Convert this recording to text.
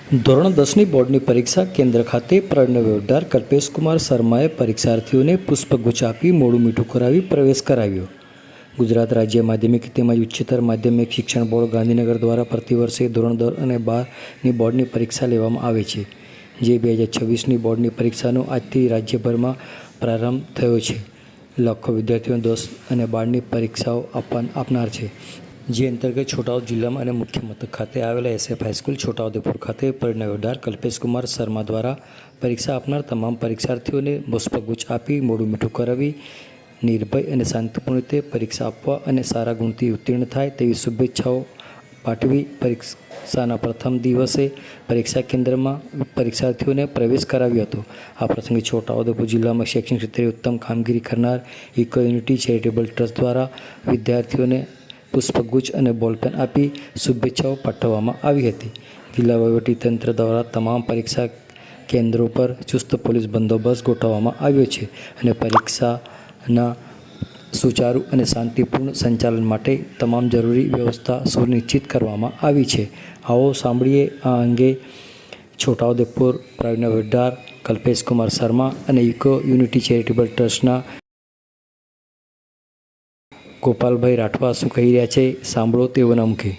ધોરણ 10ની બોર્ડની પરીક્ષા કેન્દ્ર ખાતે પ્રણવ વેવડાર કલ્પેશકુમાર શર્માએ પરીક્ષાર્થીઓને પુષ્પગુચ્છ આપી મોઢું મીઠું કરાવી પ્રવેશ કરાવ્યો. ગુજરાત રાજ્ય માધ્યમિક તેમજ ઉચ્ચતર માધ્યમિક શિક્ષણ બોર્ડ ગાંધીનગર દ્વારા પ્રતિવર્ષે ધોરણ 10 અને 12ની બોર્ડની પરીક્ષા લેવામાં આવે છે, જે 2026ની બોર્ડની પરીક્ષાનો આજથી રાજ્યભરમાં પ્રારંભ થયો છે. લાખો વિદ્યાર્થીઓ 10 અને 12ની પરીક્ષાઓ આપનાર છે, જે અંતર્ગત છોટાઉદેપુર જિલ્લામાં અને મુખ્ય મથક ખાતે આવેલા SF હાઈસ્કૂલ છોટાઉદેપુર ખાતે પ્રણવ વેવડાર કલ્પેશકુમાર શર્મા દ્વારા પરીક્ષા આપનાર તમામ પરીક્ષાર્થીઓને પુષ્પગુચ્છ આપી મોઢું મીઠું કરાવી નિર્ભય અને શાંતિપૂર્ણ રીતે પરીક્ષા આપવા અને સારા ગુણથી ઉત્તીર્ણ થાય તેવી શુભેચ્છાઓ પાઠવી પરીક્ષાના પ્રથમ દિવસે પરીક્ષા કેન્દ્રમાં પરીક્ષાર્થીઓને પ્રવેશ કરાવ્યો હતો. આ પ્રસંગે છોટાઉદેપુર જિલ્લામાં શૈક્ષણિક ક્ષેત્રે ઉત્તમ કામગીરી કરનાર ઇકો યુનિટી ચેરિટેબલ ટ્રસ્ટ દ્વારા વિદ્યાર્થીઓને પુષ્પગુચ્છ અને બોલપેન આપી શુભેચ્છાઓ પાઠવવામાં આવી હતી. જિલ્લા વહીવટીતંત્ર દ્વારા તમામ પરીક્ષા કેન્દ્રો પર ચુસ્ત પોલીસ બંદોબસ્ત ગોઠવવામાં આવ્યો છે અને પરીક્ષાના સુચારુ અને શાંતિપૂર્ણ સંચાલન માટે તમામ જરૂરી વ્યવસ્થા સુનિશ્ચિત કરવામાં આવી છે. આવો સાંભળીએ આ અંગે છોટાઉદેપુર પ્રણવ વેવડાર કલ્પેશકુમાર શર્મા અને ઇકો યુનિટી ચેરિટેબલ ટ્રસ્ટના ગોપાલભાઈ રાઠવા શું કહી રહ્યા છે, સાંભળો તેઓના મુખે.